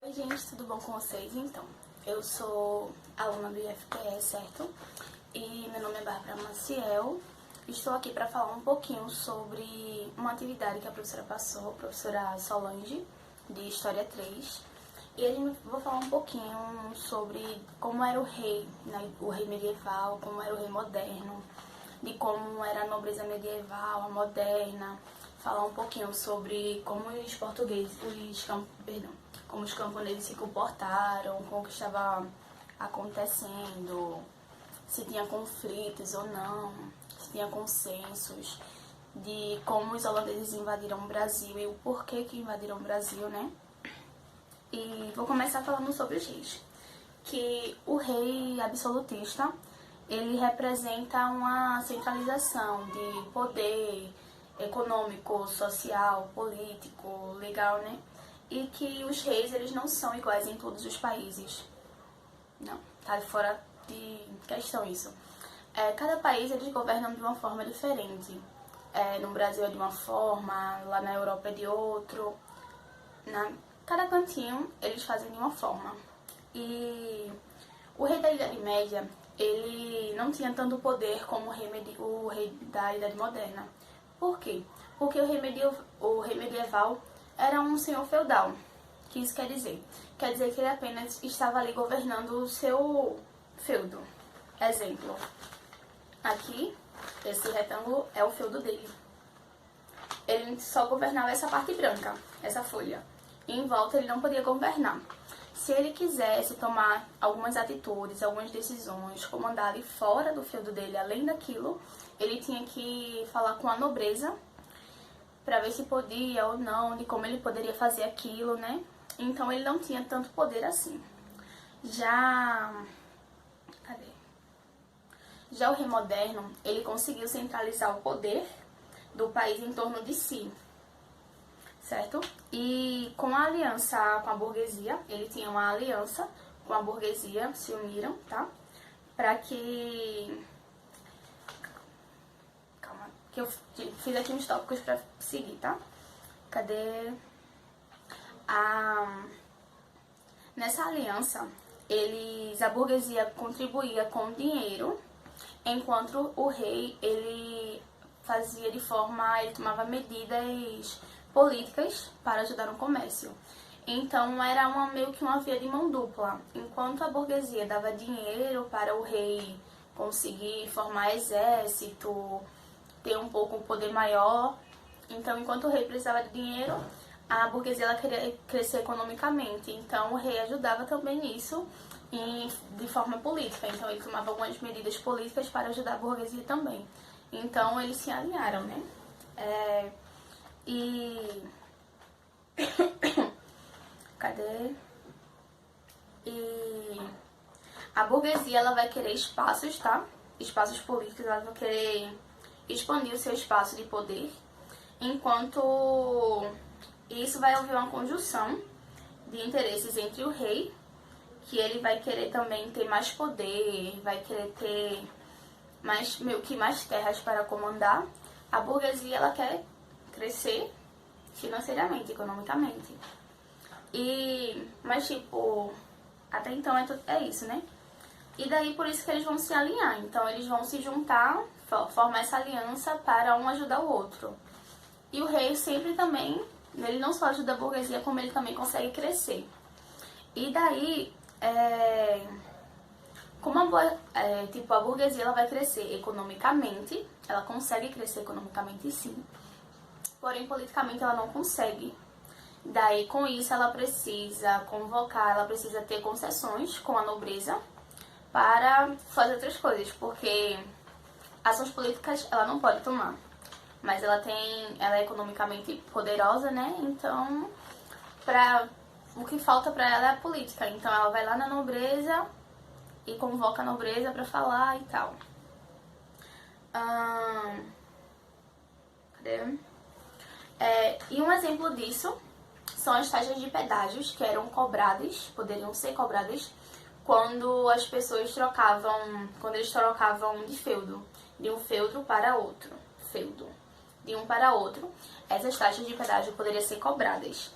Oi gente, tudo bom com vocês? Então, eu sou aluna do IFPE, certo? E meu nome é Bárbara Maciel. Estou aqui para falar um pouquinho sobre uma atividade que a professora passou, a professora Solange, de História 3. E eu vou falar um pouquinho sobre como era o rei, né? O rei medieval, como era o rei moderno, de como era a nobreza medieval, a moderna, falar um pouquinho sobre como os portugueses, como os camponeses se comportaram, como que estava acontecendo, se tinha conflitos ou não, se tinha consensos, de como os holandeses invadiram o Brasil e o porquê que invadiram o Brasil, né? E vou começar falando sobre os reis. Que o rei absolutista, ele representa uma centralização de poder econômico, social, político, legal, né? E que os reis, eles não são iguais em todos os países. Não, tá fora de questão isso. Cada país, eles governam de uma forma diferente. No Brasil é de uma forma, lá na Europa é de outro. Cada cantinho, eles fazem de uma forma. E o rei da Idade Média, ele não tinha tanto poder como o rei da Idade Moderna. Por quê? Porque o rei medieval era um senhor feudal. O que isso quer dizer? Quer dizer que ele apenas estava ali governando o seu feudo. Exemplo, aqui, esse retângulo é o feudo dele. Ele só governava essa parte branca, essa folha. E em volta ele não podia governar. Se ele quisesse tomar algumas atitudes, algumas decisões, comandar ali fora do feudo dele, além daquilo, ele tinha que falar com a nobreza para ver se podia ou não, de como ele poderia fazer aquilo, né? Então ele não tinha tanto poder assim. Já o rei moderno, ele conseguiu centralizar o poder do país em torno de si, certo? E com a aliança com a burguesia, ele tinha uma aliança com a burguesia, se uniram, tá? Para que... Calma, que eu fiz aqui uns tópicos para seguir, tá? Cadê? Nessa aliança, a burguesia contribuía com dinheiro, enquanto o rei, ele fazia de forma, ele tomava medidas políticas para ajudar no comércio. Então era meio que uma via de mão dupla. Enquanto a burguesia dava dinheiro para o rei conseguir formar exército, ter um pouco um poder maior, então enquanto o rei precisava de dinheiro, a burguesia ela queria crescer economicamente. Então o rei ajudava também nisso de forma política. Então ele tomava algumas medidas políticas para ajudar a burguesia também. Então eles se alinharam, né? Cadê? E a burguesia ela vai querer espaços, tá? Espaços políticos, ela vai querer expandir o seu espaço de poder, enquanto isso vai haver uma conjunção de interesses entre o rei, que ele vai querer também ter mais poder, vai querer ter meio que mais terras para comandar. A burguesia ela quer crescer financeiramente, economicamente. Mas tipo, até então é isso, né? E daí por isso que eles vão se alinhar. Então eles vão se juntar, formar essa aliança para um ajudar o outro. E o rei sempre também, ele não só ajuda a burguesia, como ele também consegue crescer. E daí, como a burguesia ela vai crescer economicamente, ela consegue crescer economicamente sim, porém politicamente ela não consegue. Daí com isso ela precisa convocar, ela precisa ter concessões com a nobreza para fazer outras coisas, porque ações políticas ela não pode tomar, mas ela é economicamente poderosa, né? Então o que falta para ela é a política. Então ela vai lá na nobreza e convoca a nobreza para falar e tal. Cadê? E um exemplo disso são as taxas de pedágios que eram cobradas, poderiam ser cobradas quando as pessoas quando eles trocavam de feudo, de um feudo para outro, de um para outro, essas taxas de pedágio poderiam ser cobradas.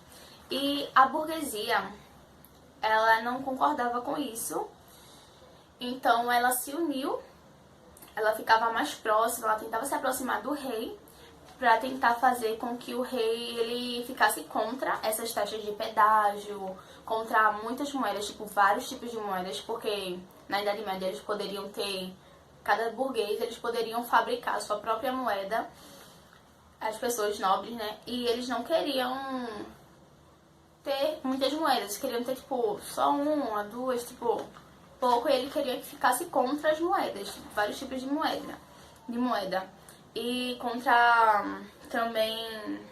E a burguesia, ela não concordava com isso, então ela se uniu, ela ficava mais próxima, ela tentava se aproximar do rei para tentar fazer com que o rei ele ficasse contra essas taxas de pedágio, contra muitas moedas, tipo vários tipos de moedas, porque na Idade Média eles poderiam ter, cada burguês eles poderiam fabricar a sua própria moeda, as pessoas nobres, né? E eles não queriam ter muitas moedas, queriam ter tipo só uma, duas, tipo pouco, e ele queria que ficasse contra as moedas, vários tipos de moeda. E contra também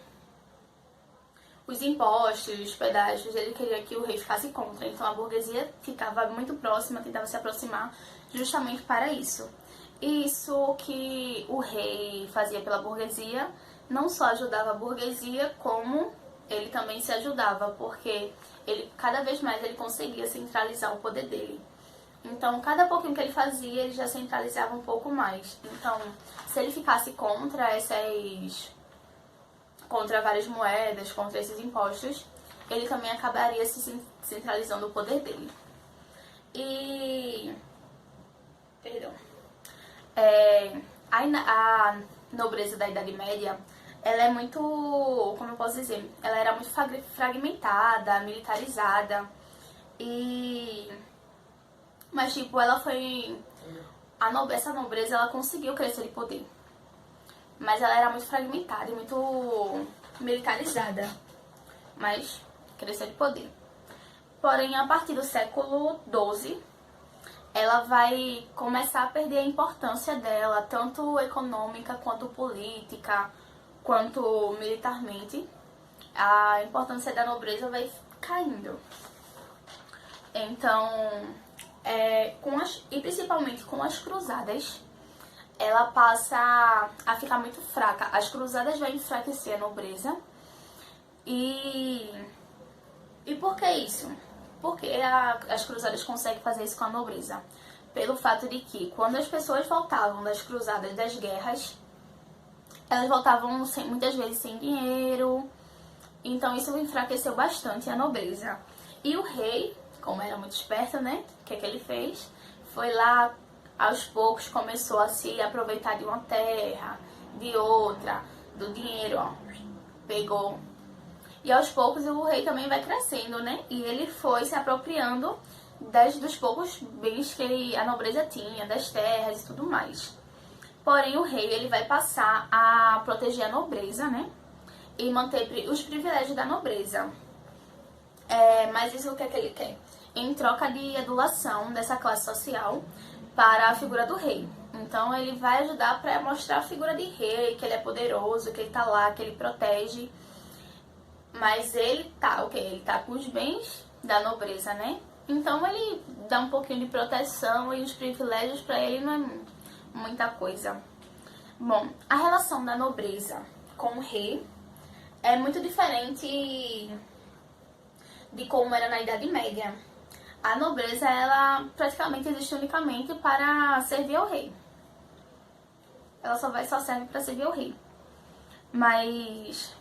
os impostos, os pedágios, ele queria que o rei ficasse contra. Então a burguesia ficava muito próxima, tentava se aproximar justamente para isso. E isso que o rei fazia pela burguesia, não só ajudava a burguesia, como ele também se ajudava, porque ele cada vez mais ele conseguia centralizar o poder dele. Então, cada pouquinho que ele fazia, ele já centralizava um pouco mais. Então, se ele ficasse contra várias moedas, contra esses impostos, ele também acabaria se centralizando o poder dele. E... Perdão. A nobreza da Idade Média, ela é muito, como eu posso dizer, ela era muito fragmentada, militarizada. Mas, tipo, ela foi... Essa nobreza, ela conseguiu crescer de poder. Mas ela era muito fragmentada e muito militarizada. Mas cresceu de poder. Porém, a partir do século XII, ela vai começar a perder a importância dela, tanto econômica, quanto política, quanto militarmente. A importância da nobreza vai caindo. Então... e principalmente com as cruzadas, ela passa a ficar muito fraca. As cruzadas vão enfraquecer a nobreza. E por que isso? Porque as cruzadas conseguem fazer isso com a nobreza? Pelo fato de que quando as pessoas voltavam das cruzadas, das guerras, elas voltavam muitas vezes sem dinheiro. Então isso enfraqueceu bastante a nobreza. E o rei, como era muito esperto, né? O que ele fez? Foi lá, aos poucos, começou a se aproveitar de uma terra, de outra, do dinheiro, ó. Pegou. E aos poucos o rei também vai crescendo, né? E ele foi se apropriando dos poucos bens que a nobreza tinha, das terras e tudo mais. Porém, o rei ele vai passar a proteger a nobreza, né? E manter os privilégios da nobreza. Mas isso o que é que ele quer? Em troca de adulação dessa classe social para a figura do rei. Então ele vai ajudar para mostrar a figura de rei, que ele é poderoso, que ele tá lá, que ele protege. Mas ele tá, Ele tá com os bens da nobreza, né? Então ele dá um pouquinho de proteção e os privilégios para ele não é muita coisa. Bom, a relação da nobreza com o rei é muito diferente de como era na Idade Média. A nobreza, ela praticamente existe unicamente para servir ao rei. Ela só serve para servir ao rei. Mas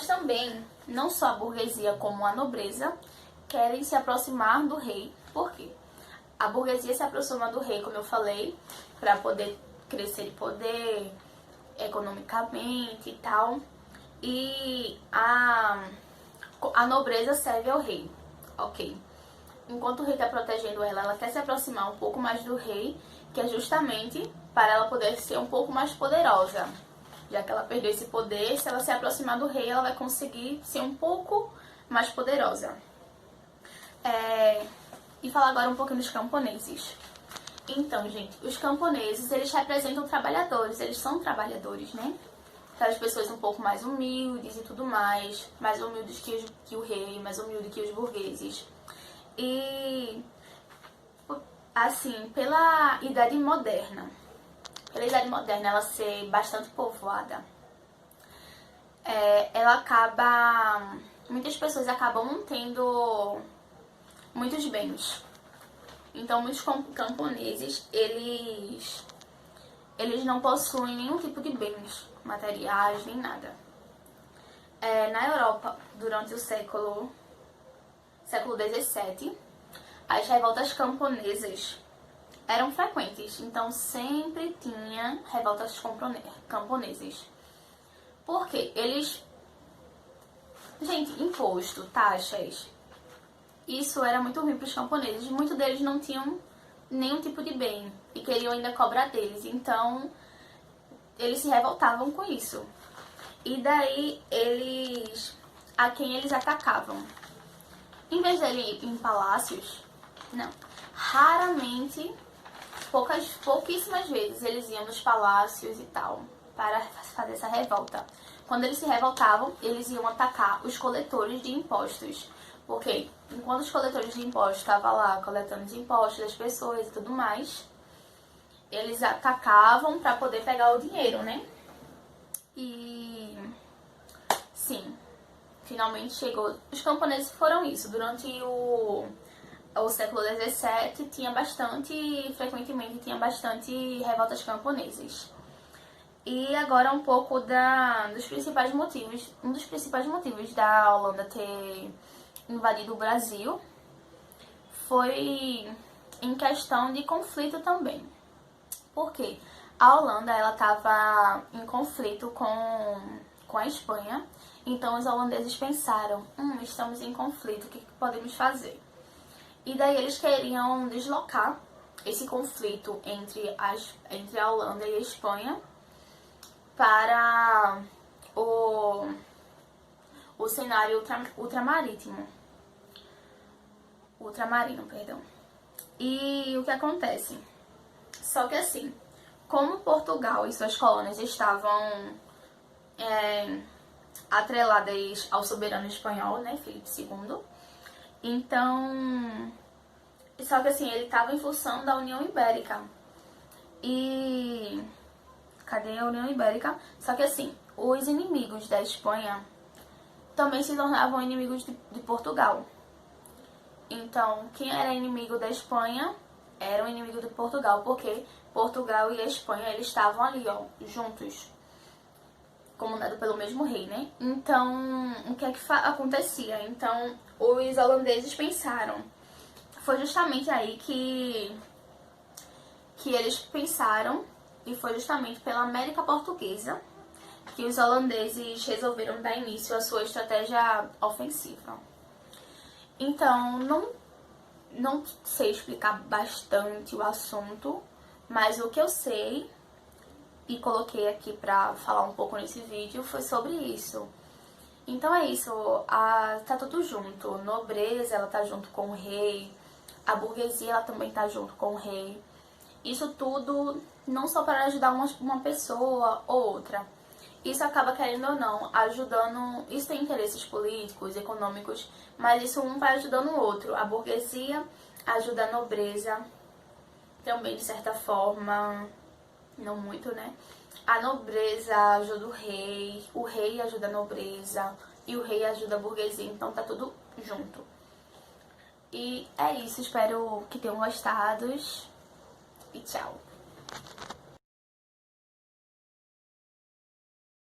também, não só a burguesia como a nobreza querem se aproximar do rei. Por quê? A burguesia se aproxima do rei, como eu falei, para poder crescer de poder economicamente e tal. E a nobreza serve ao rei, ok? Enquanto o rei está protegendo ela, ela quer se aproximar um pouco mais do rei, que é justamente para ela poder ser um pouco mais poderosa. Já que ela perdeu esse poder, se ela se aproximar do rei, ela vai conseguir ser um pouco mais poderosa. E falar agora um pouquinho dos camponeses. Então, gente, os camponeses, eles representam trabalhadores, eles são trabalhadores, né? Aquelas pessoas um pouco mais humildes e tudo mais humildes que o rei, mais humildes que os burgueses. E, assim, pela Idade Moderna, ela ser bastante povoada, muitas pessoas acabam não tendo muitos bens. Então, muitos camponeses, eles não possuem nenhum tipo de bens materiais, nem nada. Na Europa, durante o século século XVII, as revoltas camponesas eram frequentes, então sempre tinha revoltas camponesas. Por quê? Eles... Gente, imposto, taxas, isso era muito ruim para os camponeses. Muitos deles não tinham nenhum tipo de bem e queriam ainda cobrar deles, então eles se revoltavam com isso. E daí a quem eles atacavam? Em vez de ir em palácios, não. Raramente, pouquíssimas vezes eles iam nos palácios e tal para fazer essa revolta. Quando eles se revoltavam, eles iam atacar os coletores de impostos. Porque enquanto os coletores de impostos estavam lá coletando os impostos das pessoas e tudo mais, eles atacavam para poder pegar o dinheiro, né? E sim, finalmente chegou. Os camponeses foram isso. Durante o século XVII frequentemente tinha bastante revoltas camponesas. E agora um pouco dos principais motivos. Um dos principais motivos da Holanda ter invadido o Brasil foi em questão de conflito também. Por quê? A Holanda ela estava em conflito com a Espanha, então os holandeses pensaram, estamos em conflito, o que podemos fazer? E daí eles queriam deslocar esse conflito entre a Holanda e a Espanha para o cenário ultramarino, perdão. E o que acontece? Só que assim, como Portugal e suas colônias estavam atreladas ao soberano espanhol, né, Filipe II, então... Só que assim, ele estava em função da União Ibérica. E... Cadê a União Ibérica? Só que assim, os inimigos da Espanha também se tornavam inimigos de Portugal. Então, quem era inimigo da Espanha era o inimigo de Portugal, porque Portugal e a Espanha, eles estavam ali, ó, juntos, comandado pelo mesmo rei, né? Então, o que é que acontecia? Então, os holandeses pensaram, foi justamente aí que eles pensaram, e foi justamente pela América Portuguesa que os holandeses resolveram dar início à sua estratégia ofensiva. Então, não sei explicar bastante o assunto, mas o que eu sei e coloquei aqui pra falar um pouco nesse vídeo foi sobre isso. Então é isso, tá tudo junto. Nobreza, ela tá junto com o rei, a burguesia, ela também tá junto com o rei. Isso tudo não só para ajudar uma pessoa ou outra. Isso acaba, querendo ou não, ajudando... Isso tem interesses políticos, econômicos, mas isso um vai ajudando o outro. A burguesia ajuda a nobreza, também de certa forma, não muito, né? A nobreza ajuda o rei ajuda a nobreza e o rei ajuda a burguesia, então tá tudo junto. E é isso, espero que tenham gostado e tchau.